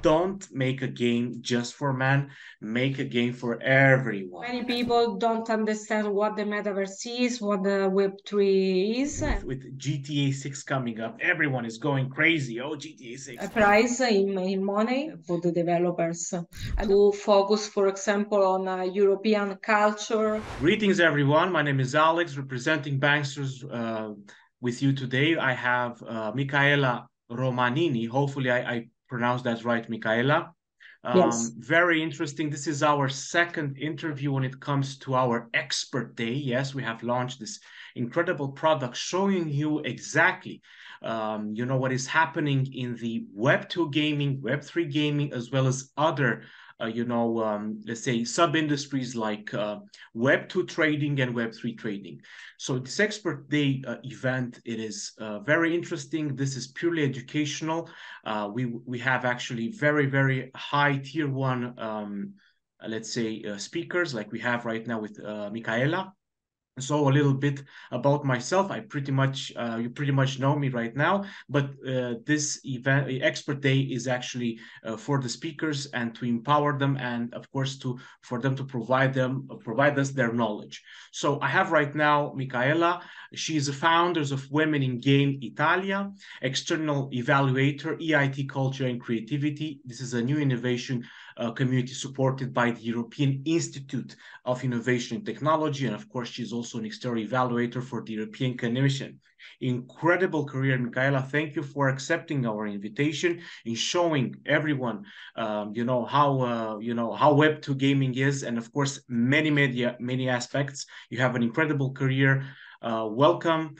don't make a game just for men, make a game for everyone. Many people don't understand what the metaverse is, what the Web3 is. With GTA 6 coming up, everyone is going crazy. Oh, GTA 6. A price in money for the developers to focus, for example, on European culture. Greetings, everyone. My name is Alex, representing Banksters with you today. I have Micaela Romanini. Hopefully, I pronounced that right, Micaela. Yes. Very interesting. This is our second interview when it comes to our expert day. Yes, we have launched this incredible product showing you exactly, what is happening in the Web2 gaming, Web3 gaming, as well as other, let's say sub-industries like Web2 trading and Web3 trading. So this expert day event, it is very interesting. This is purely educational. We have actually very high tier one, let's say, speakers like we have right now with Micaela. So a little bit about myself. I pretty much you pretty much know me right now, but this event expert day is actually for the speakers and to empower them, and of course to for them to provide us their knowledge. So I have right now Micaela. She is the founders of Women in Game Italia, external evaluator, EIT culture and creativity. This is a new innovation community supported by the European Institute of Innovation and Technology. And of course, she's also an external evaluator for the European Commission. Incredible career, Micaela. Thank you for accepting our invitation and showing everyone, how Web2 gaming is, and of course, many aspects. You have an incredible career. Welcome.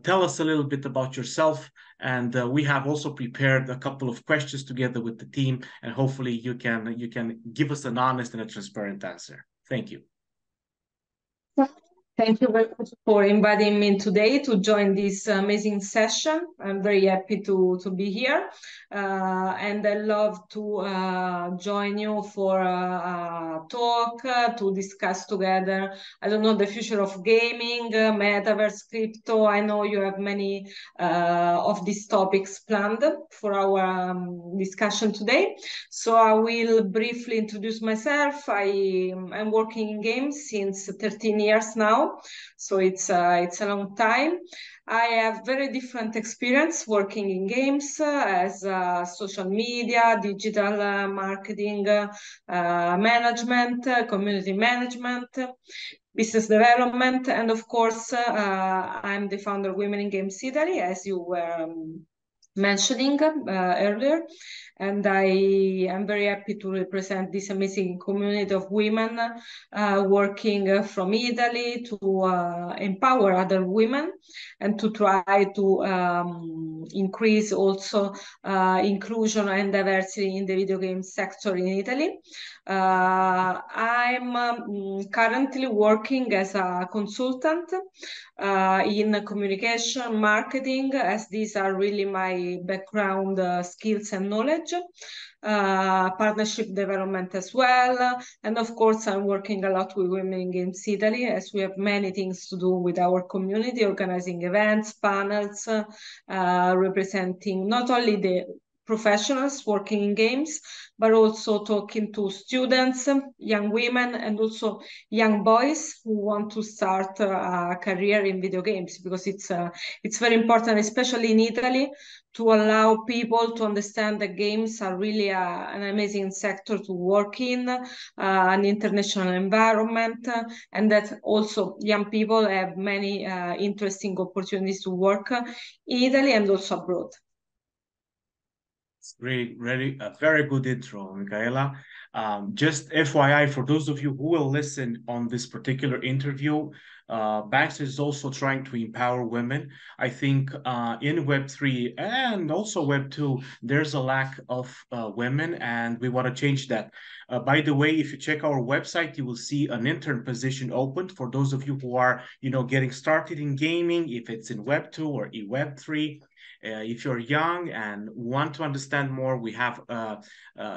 Tell us a little bit about yourself, and we have also prepared a couple of questions together with the team, and hopefully you can give us an honest and a transparent answer. Thank you. Thank you very much for inviting me today to join this amazing session. I'm very happy to be here. And I love to join you for a talk to discuss together, I don't know, the future of gaming, metaverse, crypto. I know you have many of these topics planned for our discussion today. So I will briefly introduce myself. I'm working in games since 13 years now. So it's a long time. I have very different experience working in games as social media, digital marketing, management, community management, business development, and of course, I'm the founder of Women in Games Italy, as you were mentioning earlier, and I am very happy to represent this amazing community of women working from Italy to empower other women and to try to increase also inclusion and diversity in the video game sector in Italy. I'm currently working as a consultant in communication, marketing, as these are really my background skills and knowledge, partnership development as well. And of course, I'm working a lot with Women in Games Italy, as we have many things to do with our community, organizing events, panels, representing not only the professionals working in games, but also talking to students, young women, and also young boys who want to start a career in video games, because it's very important, especially in Italy, to allow people to understand that games are really an amazing sector to work in, an international environment, and that also young people have many interesting opportunities to work in Italy and also abroad. Great, really a very good intro, Micaela. Just FYI, for those of you who will listen on this particular interview, Baxter is also trying to empower women. I think in Web3 and also Web2, there's a lack of women, and we want to change that. By the way, if you check our website, you will see an intern position open for those of you who are, getting started in gaming, if it's in Web2 or in Web3. If you're young and want to understand more, we have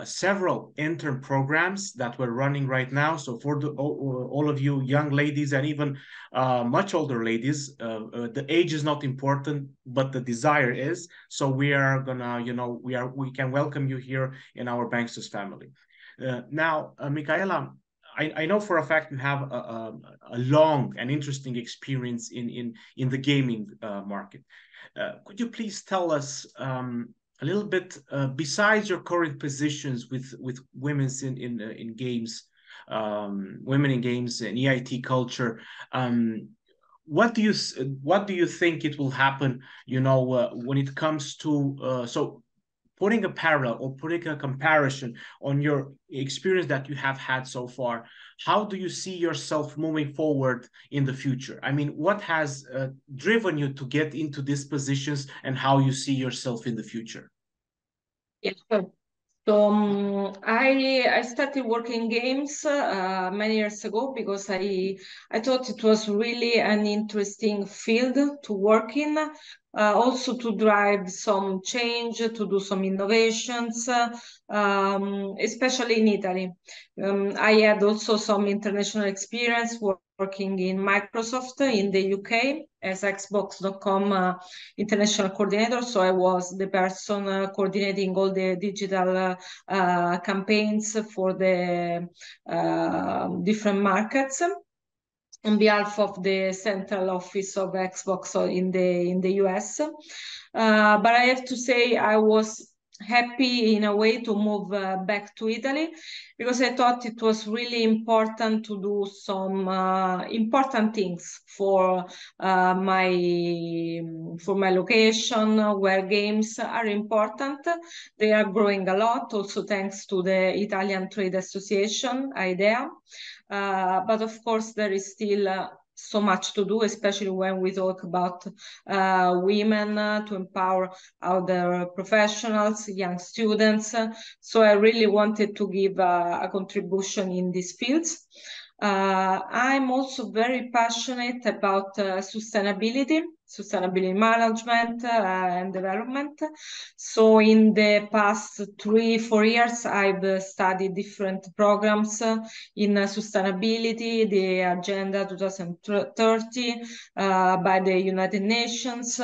several intern programs that we're running right now. So for all of you young ladies and even much older ladies, the age is not important, but the desire is. So we are gonna, we can welcome you here in our Banksters family. Now, Micaela, I know for a fact you have a long and interesting experience in the gaming market. Could you please tell us a little bit, besides your current positions with women's in games, women in games and EIT culture, what do you what do you think it will happen? When it comes to so putting a parallel or putting a comparison on your experience that you have had so far, how do you see yourself moving forward in the future? I mean, what has driven you to get into these positions and how you see yourself in the future? Yeah, sure. So I started working games many years ago because I thought it was really an interesting field to work in, also to drive some change, to do some innovations, especially in Italy. I had also some international experience working in Microsoft in the UK as Xbox.com international coordinator. So I was the person coordinating all the digital campaigns for the different markets on behalf of the central office of Xbox in the US. But I have to say I was happy in a way to move back to Italy because I thought it was really important to do some important things my location where games are important. They are growing a lot, also thanks to the Italian Trade Association, IDEA. But of course, there is still so much to do, especially when we talk about women to empower other professionals, young students. So I really wanted to give a contribution in these fields. I'm also very passionate about sustainability management and development. So in the past 3-4 years, I've studied different programs in sustainability, the Agenda 2030 by the United Nations,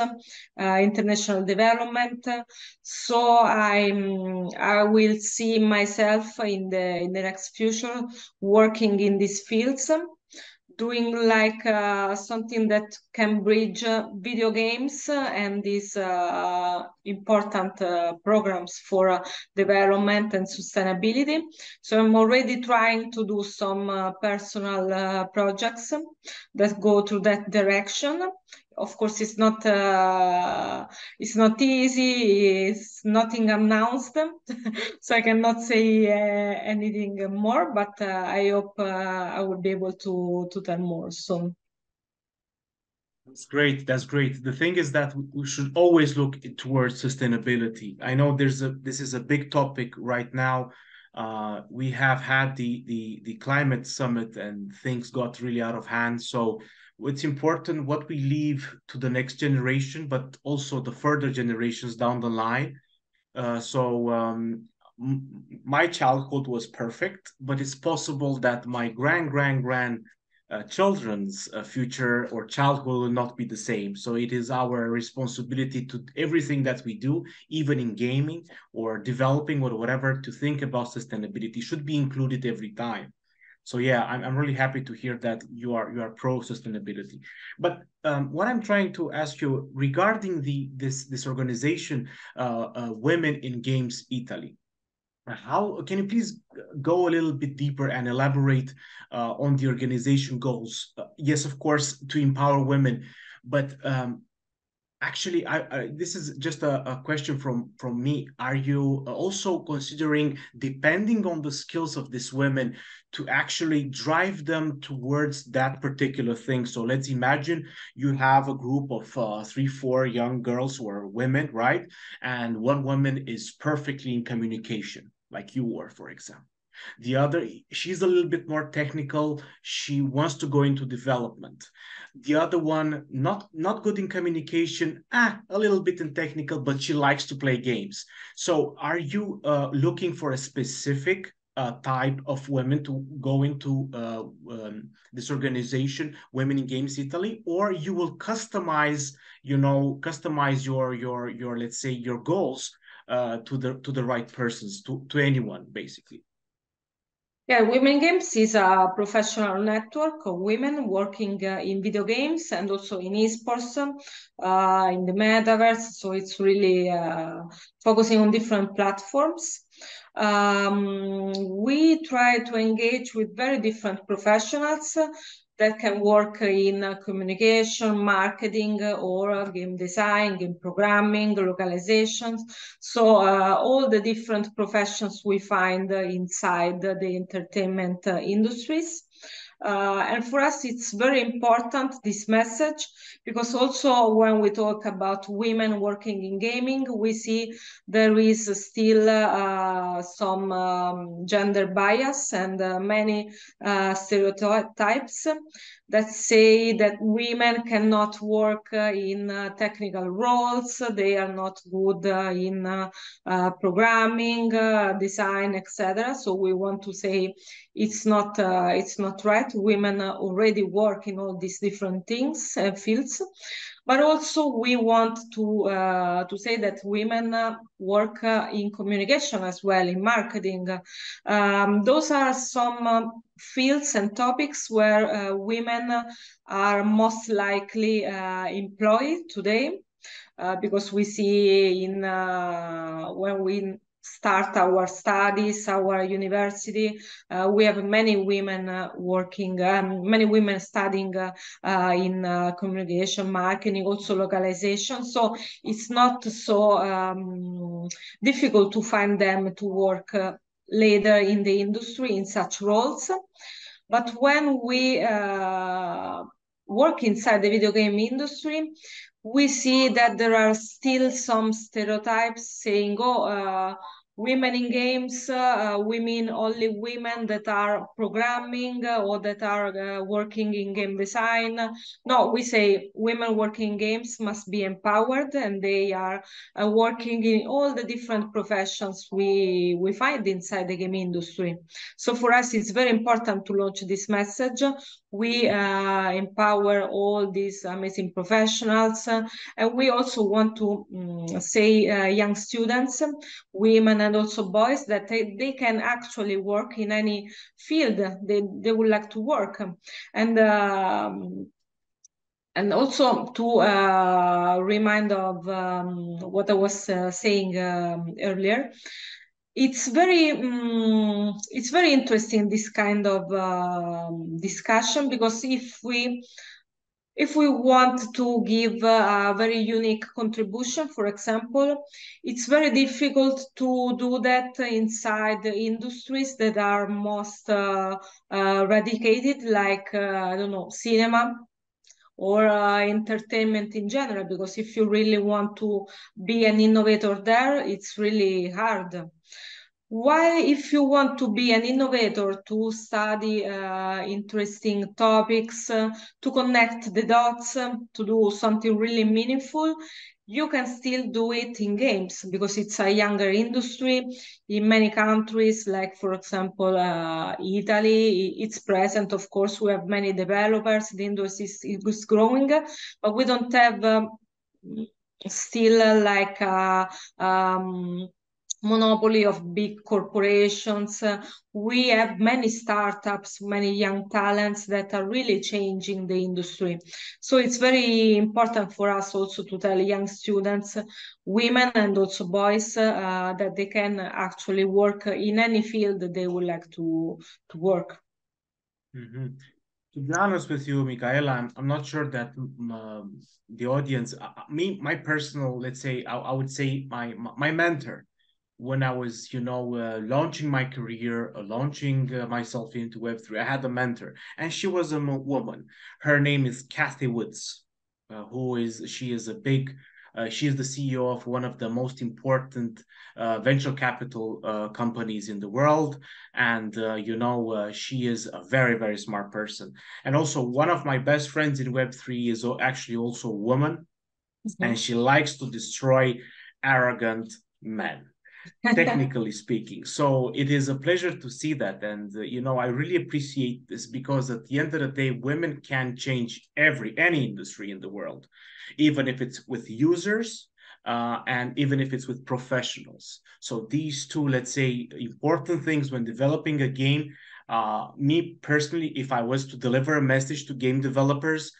international development. So I will see myself in the next future working in these fields, doing like something that can bridge video games and these important programs for development and sustainability. So I'm already trying to do some personal projects that go to that direction. Of course, it's not easy. It's nothing announced, so I cannot say anything more. But I hope I will be able to tell more soon. That's great. That's great. The thing is that we should always look towards sustainability. I know this is a big topic right now. We have had the climate summit and things got really out of hand. So it's important what we leave to the next generation, but also the further generations down the line. My childhood was perfect, but it's possible that my grand children's future or childhood will not be the same. So it is our responsibility to everything that we do, even in gaming or developing or whatever, to think about sustainability should be included every time. So yeah, I'm really happy to hear that you are pro sustainability. But what I'm trying to ask you regarding this organization, Women in Games Italy. How can you please go a little bit deeper and elaborate on the organization goals? Yes, of course, to empower women, but actually, this is just a question from me. Are you also considering, depending on the skills of these women, to actually drive them towards that particular thing? So let's imagine you have a group of 3, 4 young girls who are women, right? And one woman is perfectly in communication, like you were, for example. The other, she's a little bit more technical. She wants to go into development. The other one, not good in communication, a little bit in technical, but she likes to play games. So are you looking for a specific type of women to go into this organization, Women in Games Italy, or you will customize, customize your let's say your goals to the right persons, to anyone basically. Yeah, Women Games is a professional network of women working in video games and also in esports, in the metaverse. So it's really focusing on different platforms. We try to engage with very different professionals that can work in communication, marketing, or game design, game programming, localizations. So all the different professions we find inside the entertainment industries. And for us, it's very important, this message, because also when we talk about women working in gaming, we see there is still some gender bias and many stereotypes that say that women cannot work in technical roles, they are not good in programming, design, etc. So we want to say it's not right. Women already work in all these different things fields, but also we want to say that women work in communication as well, in marketing. Those are some fields and topics where women are most likely employed today, because we see in when we start our studies, our university, we have many women working, many women studying in communication, marketing, also localization. So it's not so difficult to find them to work later in the industry in such roles. But when we work inside the video game industry, we see that there are still some stereotypes saying, women in games, we mean only women that are programming or that are working in game design. No, we say women working in games must be empowered, and they are working in all the different professions we find inside the game industry. So for us, it's very important to launch this message. We empower all these amazing professionals, and we also want to say young students, women and also boys, that they can actually work in any field they would like to work. And also to remind of what I was saying earlier, it's very interesting, this kind of discussion, because if we want to give a very unique contribution, for example, it's very difficult to do that inside the industries that are most eradicated, like, I don't know, cinema or entertainment in general, because if you really want to be an innovator there, it's really hard. Why, if you want to be an innovator, to study interesting topics, to connect the dots, to do something really meaningful, you can still do it in games, because it's a younger industry. In many countries, like for example Italy, it's present. Of course, we have many developers, the industry is growing, but we don't have still like monopoly of big corporations. We have many startups, many young talents that are really changing the industry. So it's very important for us also to tell young students, women and also boys, that they can actually work in any field that they would like to work. Mm-hmm. To be honest with you, Micaela, I'm not sure that the audience, my personal, let's say, I would say my mentor, when I was, launching my career, launching myself into Web3, I had a mentor, and she was a woman. Her name is Kathy Woods, she is a big She is the CEO of one of the most important venture capital companies in the world. And, she is a very, very smart person. And also, one of my best friends in Web3 is actually also a woman, and she likes to destroy arrogant men, technically speaking. So it is a pleasure to see that. And, I really appreciate this, because at the end of the day, women can change any industry in the world, even if it's with users, and even if it's with professionals. So these two, let's say, important things when developing a game. Me personally, if I was to deliver a message to game developers,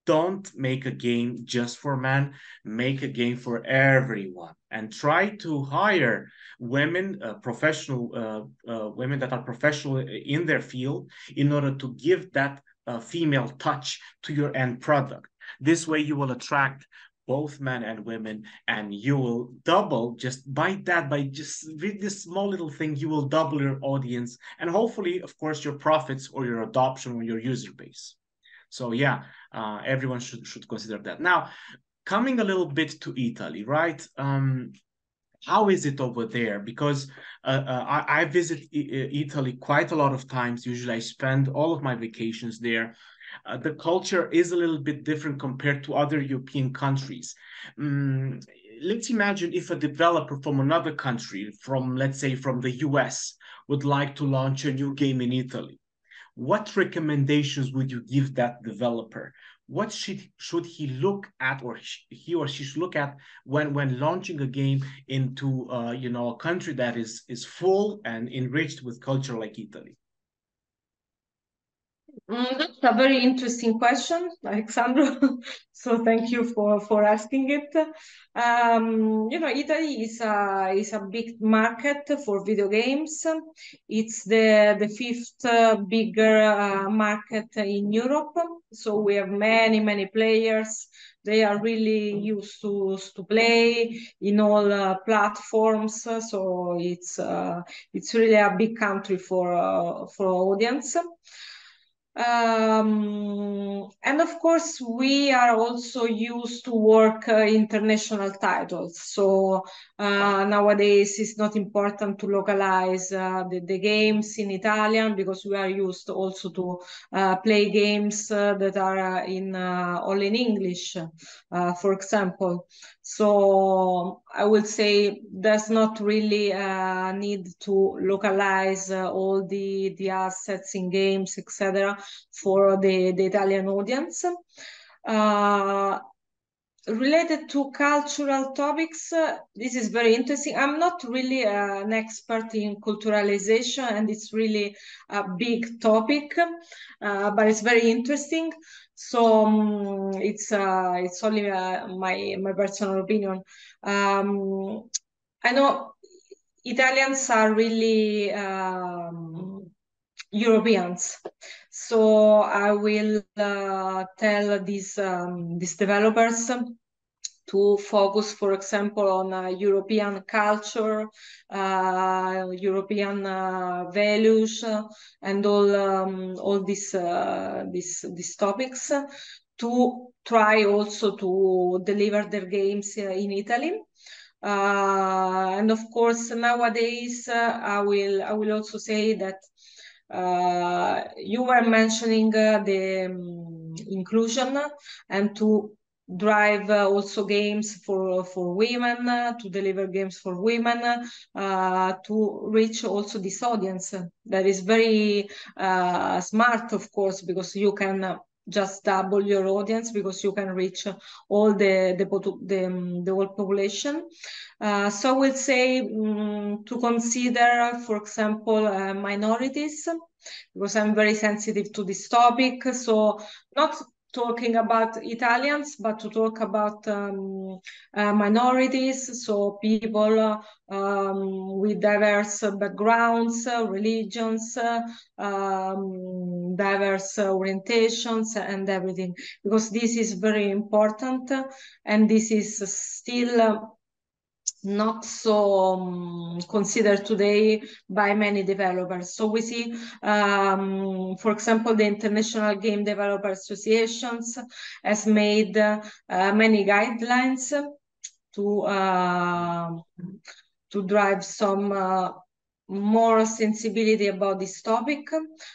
don't make a game just for men, make a game for everyone, and try to hire women, professional women that are professional in their field, in order to give that female touch to your end product. This way, you will attract both men and women, and you will double, just by just with this small little thing, you will double your audience, and hopefully, of course, your profits or your adoption or your user base. So yeah, everyone should consider that. Now, coming a little bit to Italy, right? How is it over there? Because I visit Italy quite a lot of times. Usually, I spend all of my vacations there. The culture is a little bit different compared to other European countries. Mm, let's imagine if a developer from another country, from, let's say, from the US, would like to launch a new game in Italy. What recommendations would you give that developer? What should he look at, or he or she should look at when launching a game into a country that is full and enriched with culture like Italy? That's a very interesting question, Alexandro. So thank you for asking it. Italy is a big market for video games. It's the fifth bigger market in Europe. So we have many players. They are really used to play in all platforms. So it's really a big country for audience. And of course, we are also used to work international titles. So nowadays, it's not important to localize the games in Italian, because we are used also to play games that are all in English, for example. So I would say there's not really a need to localize all the assets in games, etc., for the Italian audience. Related to cultural topics, this is very interesting. I'm not really an expert in culturalization, and it's really a big topic, but it's very interesting. So it's only my personal opinion. I know Italians are really Europeans. So I will tell these developers to focus, for example, on European culture, European values, and all these topics, to try also to deliver their games in Italy. And of course, nowadays, I will also say that you were mentioning the inclusion, and to drive also games for women, to deliver games for women, to reach also this audience. That is very smart, of course, because you can just double your audience, because you can reach all the whole population. So I will say to consider, for example, minorities, because I'm very sensitive to this topic. So not talking about Italians, but to talk about minorities, so people with diverse backgrounds, religions, diverse orientations, and everything, because this is very important, and this is still not so considered today by many developers. So we see, for example, the International Game Developer Associations has made many guidelines to drive some more sensibility about this topic.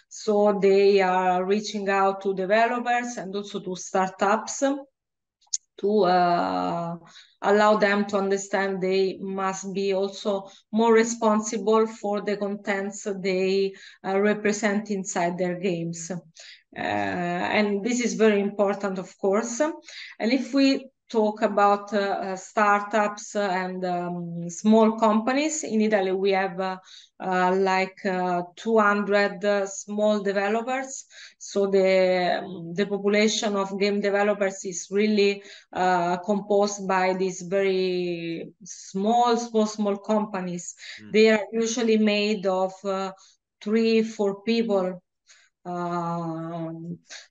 So they are reaching out to developers and also to startups to allow them to understand they must be also more responsible for the contents they represent inside their games. And this is very important, of course. And if we talk about startups and small companies, in Italy we have like 200 small developers. So the population of game developers is really composed by these very small companies. They are usually made of 3-4 people.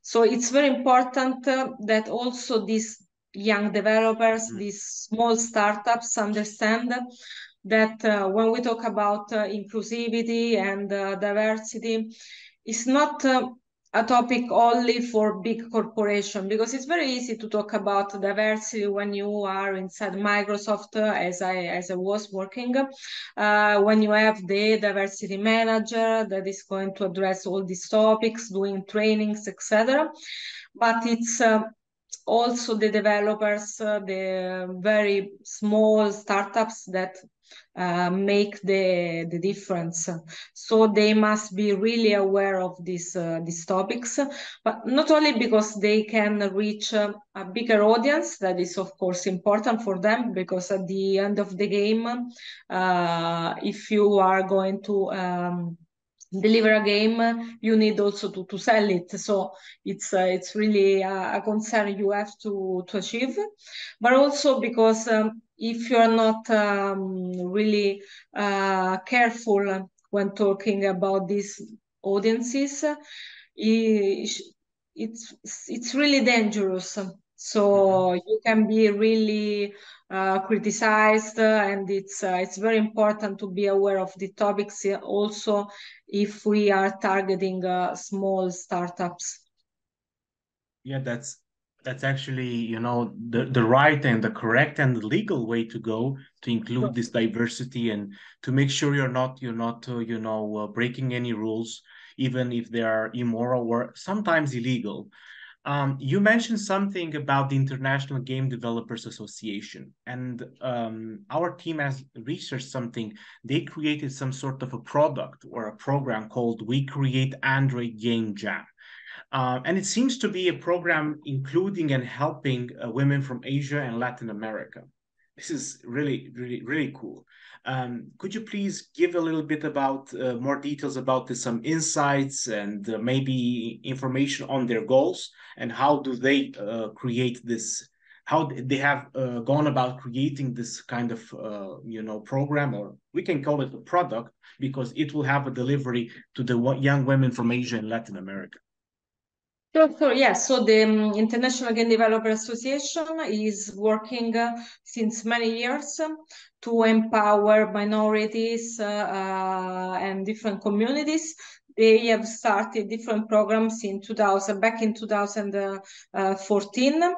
So it's very important that also these young developers, these small startups understand that when we talk about inclusivity and diversity, it's not a topic only for big corporation, because it's very easy to talk about diversity when you are inside Microsoft, as I was working, when you have the diversity manager that is going to address all these topics, doing trainings, etc. But it's also the developers, the very small startups that make the difference. So they must be really aware of these topics, but not only because they can reach a bigger audience, that is of course important for them, because at the end of the game, if you are going to deliver a game, you need also to sell it. So it's really a concern you have to achieve, but also because if you are not really careful when talking about these audiences, it's really dangerous. So you can be really criticized, and it's very important to be aware of the topics also if we are targeting small startups. Yeah, that's actually, you know, the right and the correct and the legal way to go to include this diversity and to make sure you're not breaking any rules, even if they are immoral or sometimes illegal. You mentioned something about the International Game Developers Association, and our team has researched something. They created some sort of a product or a program called We Create Android Game Jam. And it seems to be a program including and helping women from Asia and Latin America. This is really, really, really cool. Could you please give a little bit about more details about this, some insights and maybe information on their goals and how do they create this? How they have gone about creating this kind of program, or we can call it a product, because it will have a delivery to the young women from Asia and Latin America. Sure, yes. So the International Game Developer Association is working since many years to empower minorities and different communities. They have started different programs back in 2014.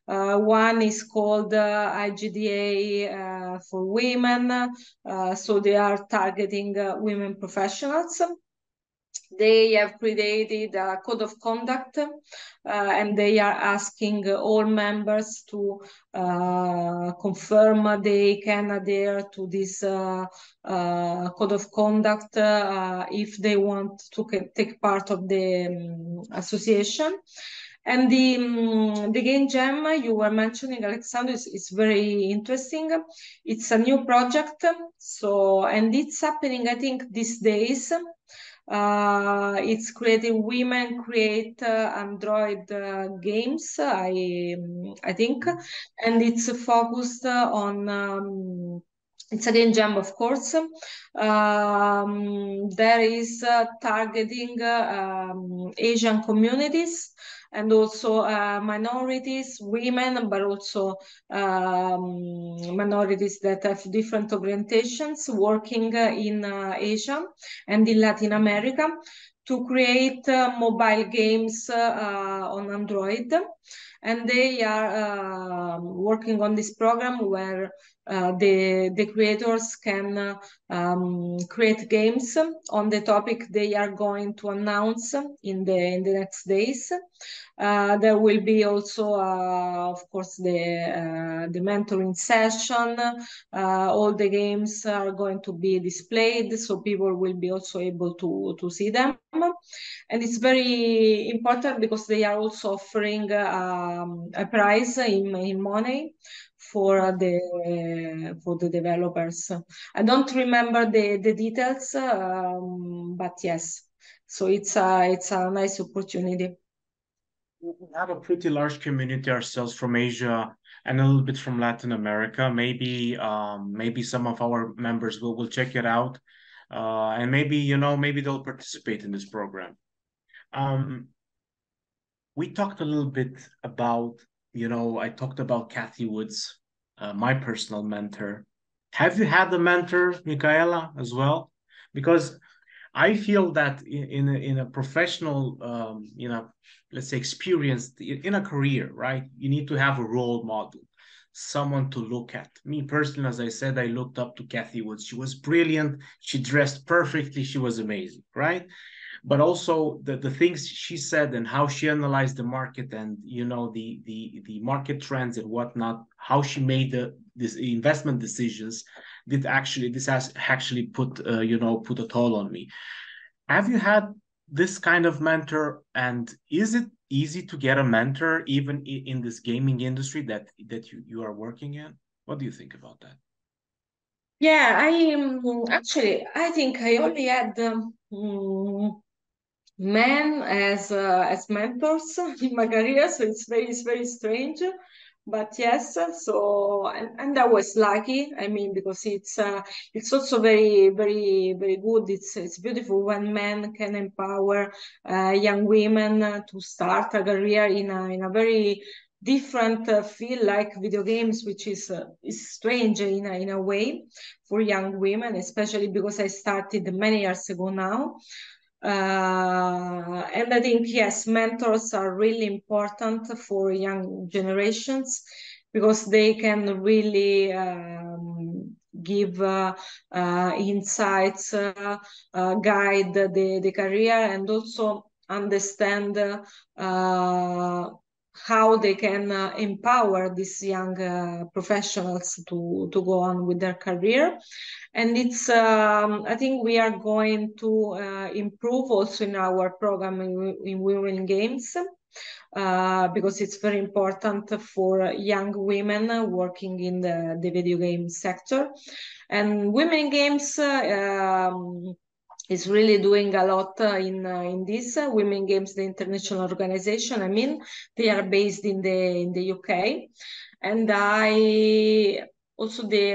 One is called IGDA for women. So they are targeting women professionals. They have created a code of conduct, and they are asking all members to confirm they can adhere to this code of conduct if they want to take part of the association. And the game jam you were mentioning, Alexander, is very interesting. It's a new project, and it's happening, I think, these days. It's creating women create Android games, I think, and it's focused on. It's a game jam, of course. There is targeting Asian communities and also minorities, women, but also minorities that have different orientations, working in Asia and in Latin America, to create mobile games on Android. And they are working on this program where the creators can create games on the topic they are going to announce in the next days. There will be also, of course, the mentoring session. All the games are going to be displayed, so people will be also able to see them. And it's very important because they are also offering a prize in money for the developers. I don't remember the details, but yes. So it's a nice opportunity. We have a pretty large community ourselves from Asia and a little bit from Latin America. Maybe some of our members will check it out, and maybe they'll participate in this program. Um, we talked a little bit about, I talked about Kathy Woods, my personal mentor. Have you had a mentor, Micaela, as well? Because I feel that in a professional, let's say experience in a career, right? You need to have a role model, someone to look at. Me personally, as I said, I looked up to Kathy Woods. She was brilliant. She dressed perfectly. She was amazing, right? But also the things she said and how she analyzed the market and the market trends and whatnot, how she made this investment decisions, this has actually put put a toll on me. Have you had this kind of mentor, and is it easy to get a mentor even in this gaming industry that you are working in? What do you think about that? Yeah, I think I only had men as mentors in my career, so it's very strange. But yes, so and I was lucky. I mean, because it's also very good. It's beautiful when men can empower young women to start a career in a very different field like video games, which is strange in a way for young women, especially because I started many years ago now. And I think, yes, mentors are really important for young generations because they can really give insights, guide the career, and also understand how they can empower these young professionals to go on with their career. And I think we are going to improve also in our program in Women in Games. Because it's very important for young women working in the video game sector. And Women in Games is really doing a lot in this. Women Games, the international organization. I mean, they are based in the UK, and I also the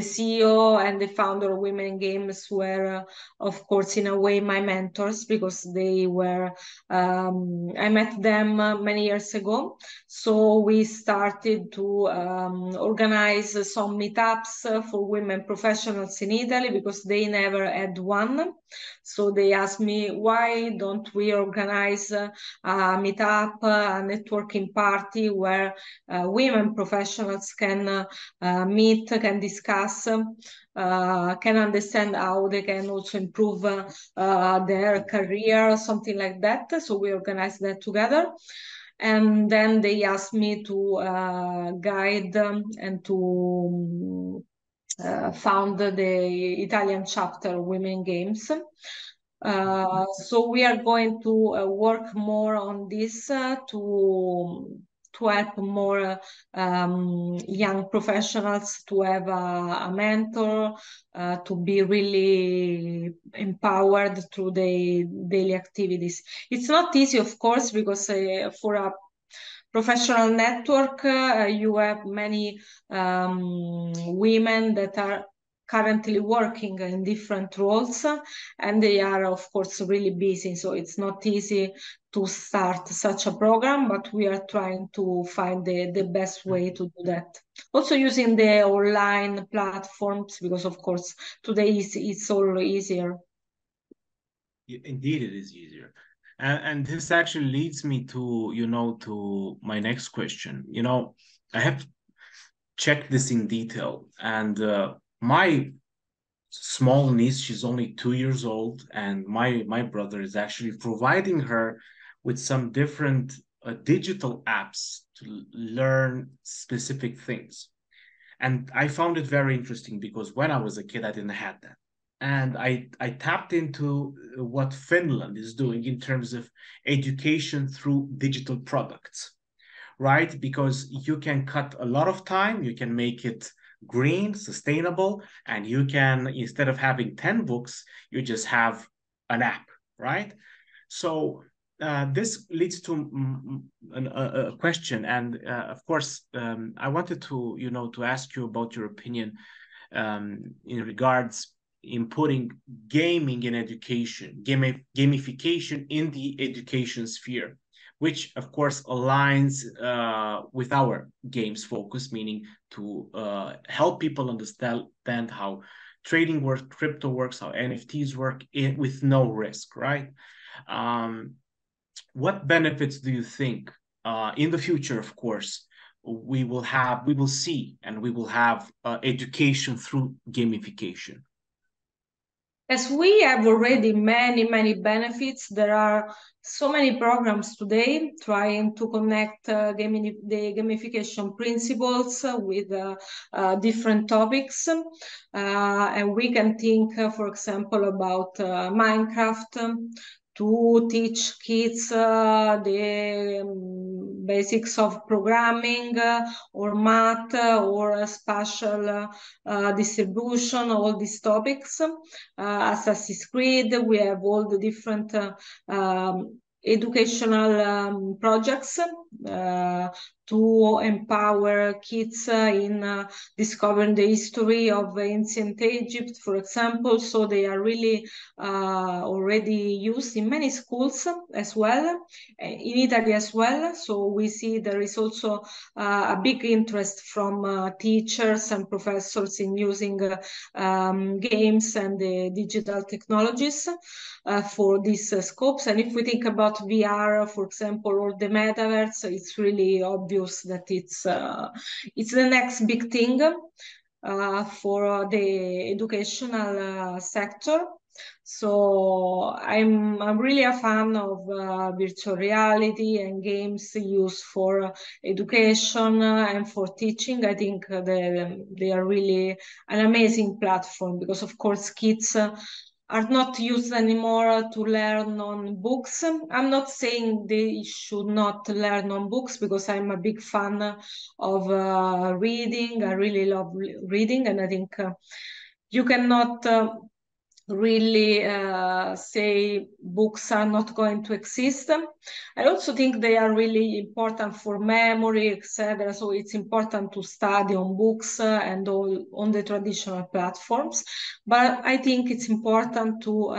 CEO and the founder of Women in Games were, of course, in a way my mentors because they were. I met them many years ago, so we started to organize some meetups for women professionals in Italy because they never had one. So they asked me, why don't we organize a meetup, a networking party where women professionals can meet, can discuss, can understand how they can also improve their career, something like that. So we organized that together. And then they asked me to guide and to found the Italian chapter of Women Games. So we are going to work more on this to help more young professionals to have a mentor, to be really empowered through the daily activities. It's not easy, of course, because for a professional network, you have many women that are currently working in different roles, and they are, of course, really busy. So it's not easy to start such a program, but we are trying to find the best way to do that. Also using the online platforms, because, of course, today it's all easier. Indeed, it is easier. And this actually leads me to, to my next question. I have checked this in detail, and my small niece, she's only 2 years old, and my brother is actually providing her with some different digital apps to learn specific things. And I found it very interesting because when I was a kid, I didn't have that. And I tapped into what Finland is doing in terms of education through digital products, right? Because you can cut a lot of time, you can make it green, sustainable, and you can, instead of having 10 books, you just have an app, right? So this leads to a question, and of course, I wanted to, to ask you about your opinion in regards in putting gaming in education, gamification in the education sphere, which of course aligns with our games focus, meaning to help people understand how trading works, crypto works, how NFTs work with no risk, right? Um, what benefits do you think in the future, of course, we will see, and we will have education through gamification? As we have already many benefits, there are so many programs today trying to connect the gamification principles with different topics. And we can think, for example, about Minecraft, to teach kids the basics of programming or math or spatial distribution, all these topics. Assassin's Creed, we have all the different educational projects to empower kids in discovering the history of ancient Egypt, for example. So they are really already used in many schools as well, in Italy as well. So we see there is also a big interest from teachers and professors in using games and the digital technologies for these scopes. And if we think about VR, for example, or the metaverse, it's really obvious that it's the next big thing for the educational sector. So I'm really a fan of virtual reality and games used for education and for teaching. I think they are really an amazing platform because, of course, kids are not used anymore to learn on books. I'm not saying they should not learn on books because I'm a big fan of reading. I really love reading, and I think you cannot really say books are not going to exist. I also think they are really important for memory, etc. So it's important to study on books and all on the traditional platforms. But I think it's important to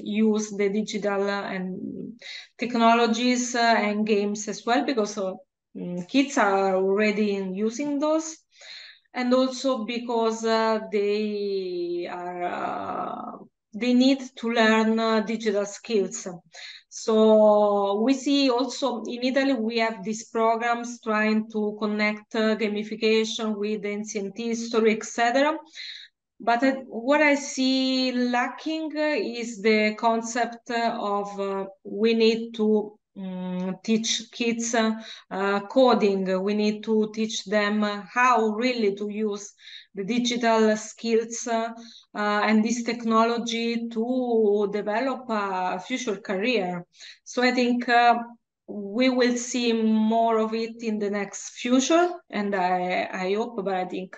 use the digital and technologies and games as well, because kids are already using those, and also because they need to learn digital skills. So we see also in Italy we have these programs trying to connect gamification with ancient history, etc. But what I see lacking is the concept of we need to teach kids coding. We need to teach them how really to use the digital skills and this technology to develop a future career. So I think we will see more of it in the next future, and I hope, but I think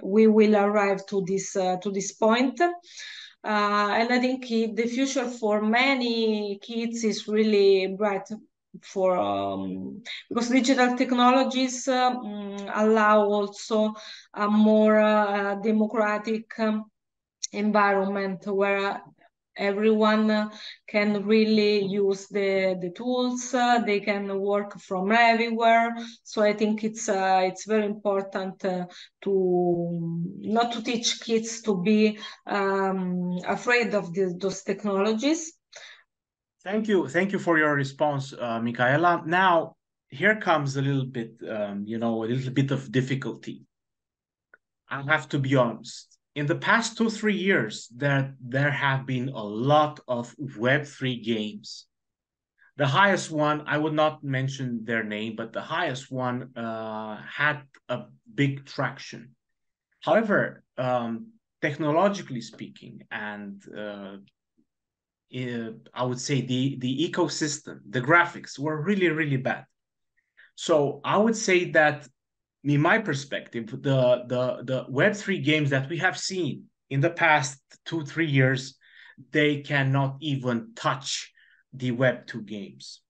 we will arrive to this point. And I think the future for many kids is really bright for because digital technologies allow also a more democratic environment where everyone can really use the tools. They can work from everywhere. So I think it's very important to not to teach kids to be afraid of those technologies. Thank you for your response, Micaela. Now, here comes a little bit, a little bit of difficulty. I have to be honest. In the past 2, 3 years, there have been a lot of Web3 games. The highest one, I would not mention their name, but the highest one had a big traction. However, technologically speaking, and I would say the ecosystem, the graphics were really, really bad. So I would say that, in my perspective, the Web3 games that we have seen in the past 2, 3 years, they cannot even touch the Web2 games.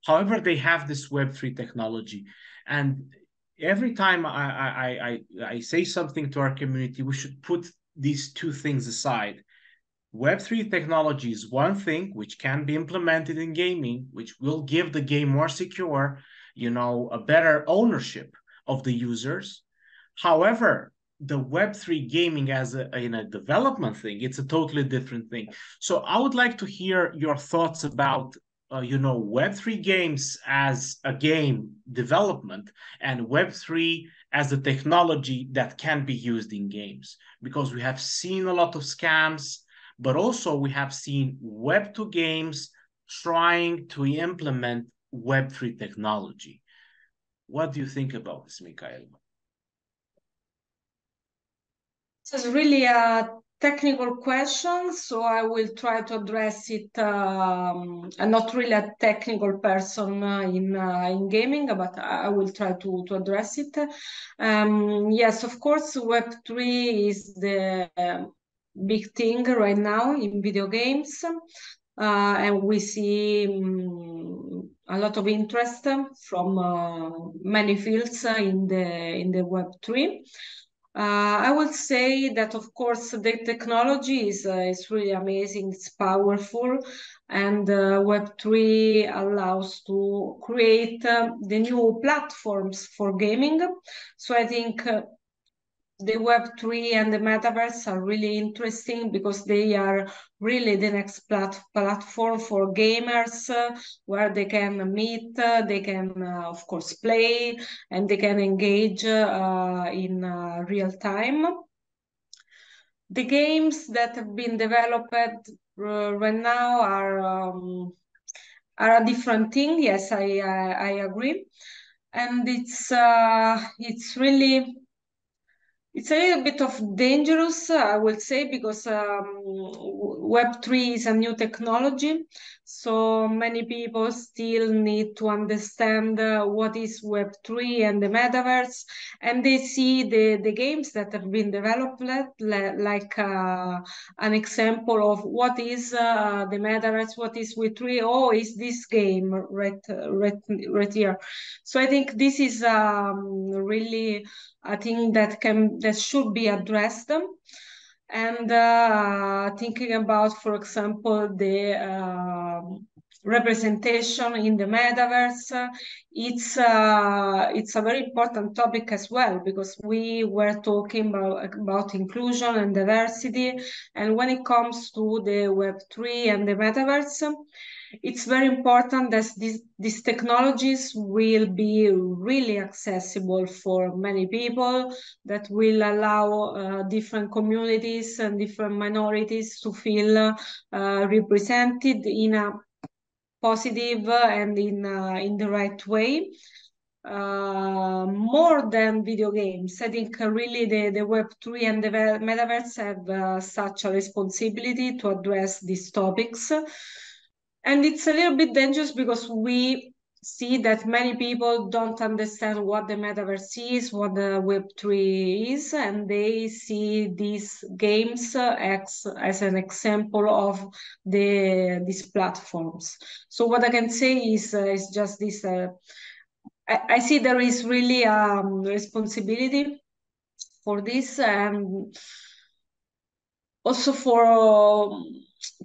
However, they have this Web3 technology, and every time I say something to our community, we should put these two things aside. Web3 technology is one thing which can be implemented in gaming, which will give the game more secure, a better ownership of the users. However, the Web3 gaming as in a development thing, it's a totally different thing. So I would like to hear your thoughts about, Web3 games as a game development and Web3 as a technology that can be used in games, because we have seen a lot of scams, but also we have seen Web2 games trying to implement Web3 technology. What do you think about this, Micaela? This is really a technical question, so I will try to address it. I'm not really a technical person in gaming, but I will try to address it. Yes, of course, Web3 is the big thing right now in video games. And we see a lot of interest from many fields in the Web3. I would say that, of course, the technology is really amazing. It's powerful, and Web3 allows to create the new platforms for gaming. So I think the Web3 and the metaverse are really interesting because they are really the next platform for gamers, where they can meet, they can, of course, play, and they can engage in real time. The games that have been developed right now are a different thing. Yes, I agree, and it's really. It's a little bit of dangerous, I will say, because Web3 is a new technology. So many people still need to understand what is Web3 and the metaverse. And they see the games that have been developed like an example of what is the metaverse, what is Web3. Oh, is this game right here. So I think this is really a thing that should be addressed. And thinking about, for example, the representation in the metaverse, it's a very important topic as well, because we were talking about inclusion and diversity, and when it comes to the Web3 and the metaverse, it's very important that these technologies will be really accessible for many people, that will allow different communities and different minorities to feel represented in a positive and in the right way. More than video games, I think really the Web3 and the metaverse have such a responsibility to address these topics. And it's a little bit dangerous because we see that many people don't understand what the metaverse is, what the Web3 is, and they see these games as an example of these platforms. So what I can say is just this. I see there is really responsibility for this, and also for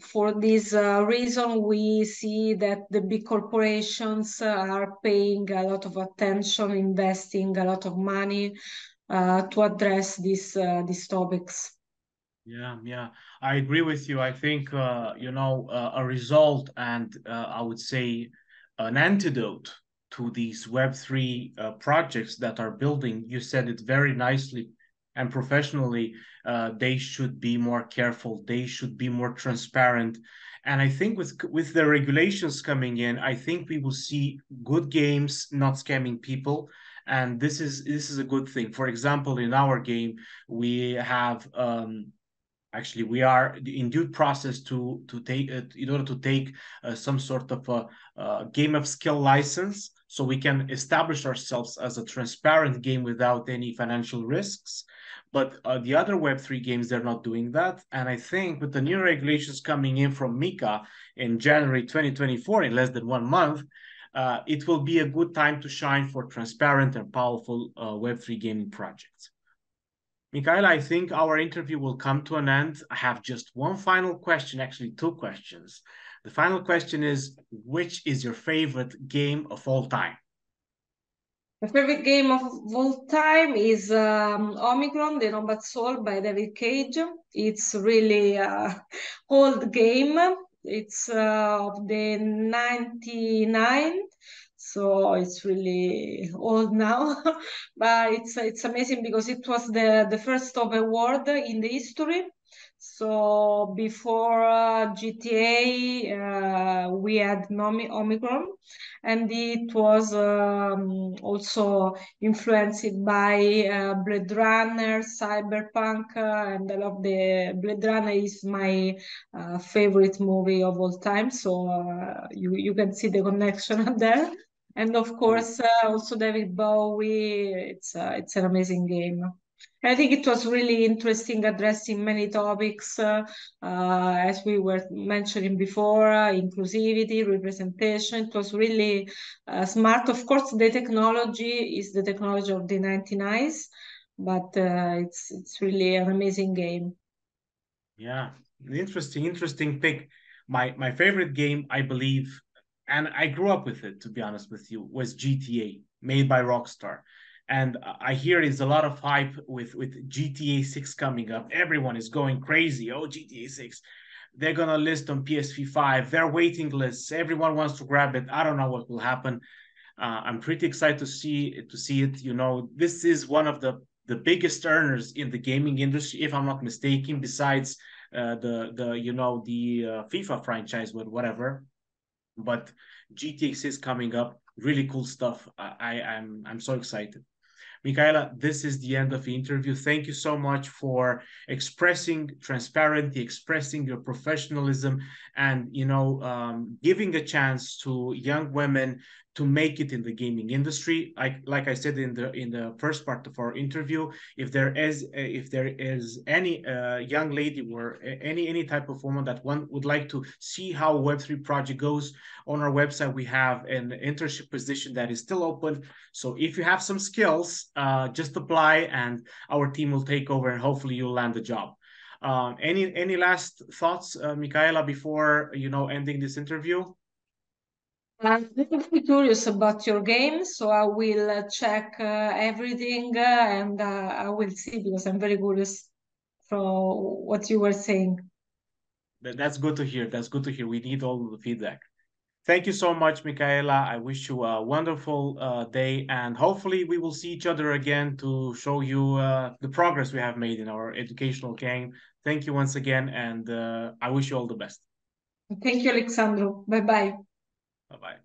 for this reason, we see that the big corporations are paying a lot of attention, investing a lot of money to address these topics. Yeah, yeah, I agree with you. I think a result and I would say an antidote to these Web3 projects that are building. You said it very nicely and professionally. They should be more careful. They should be more transparent. And I think with the regulations coming in, I think we will see good games not scamming people. And this is a good thing. For example, in our game, we have. Actually, we are in due process to take in order to take some sort of a game of skill license, so we can establish ourselves as a transparent game without any financial risks. But the other Web3 games, they're not doing that. And I think with the new regulations coming in from Mika in January 2024, in less than 1 month, it will be a good time to shine for transparent and powerful Web3 gaming projects. Micaela, I think our interview will come to an end. I have just one final question, actually, two questions. The final question is, which is your favorite game of all time? My favorite game of all time is Omikron, The Nomad Soul by David Cage. It's really old game. It's of the 99, so it's really old now. But it's amazing because it was the first open world in the history. So before GTA, we had Omicron, and it was also influenced by Blade Runner, Cyberpunk, and I love the Blade Runner is my favorite movie of all time. So you can see the connection there. And of course, also David Bowie. It's an amazing game. I think it was really interesting addressing many topics, as we were mentioning before, inclusivity, representation. It was really smart. Of course, the technology is the technology of the 99s, but it's really an amazing game. Yeah, interesting pick. My favorite game, I believe, and I grew up with it, to be honest with you, was GTA, made by Rockstar. And I hear there's a lot of hype with GTA 6 coming up. Everyone is going crazy. Oh, GTA 6. They're gonna list on PSP 5. They're waiting lists. Everyone wants to grab it. I don't know what will happen. I'm pretty excited to see it. This is one of the biggest earners in the gaming industry, if I'm not mistaken, besides the FIFA franchise with whatever. But GTA is coming up, really cool stuff. I'm so excited. Micaela, this is the end of the interview. Thank you so much for expressing transparency, expressing your professionalism, and giving a chance to young women to make it in the gaming industry. Like I said in the first part of our interview, if there is any young lady or any type of woman that one would like to see how a Web3 project goes, on our website we have an internship position that is still open. So if you have some skills, just apply, and our team will take over, and hopefully you'll land the job. Any last thoughts, Micaela, before ending this interview? I'm very curious about your game, so I will check everything and I will see because I'm very curious from what you were saying. That's good to hear. That's good to hear. We need all the feedback. Thank you so much, Micaela. I wish you a wonderful day, and hopefully we will see each other again to show you the progress we have made in our educational game. Thank you once again, and I wish you all the best. Thank you, Alexandro. Bye bye. Bye bye.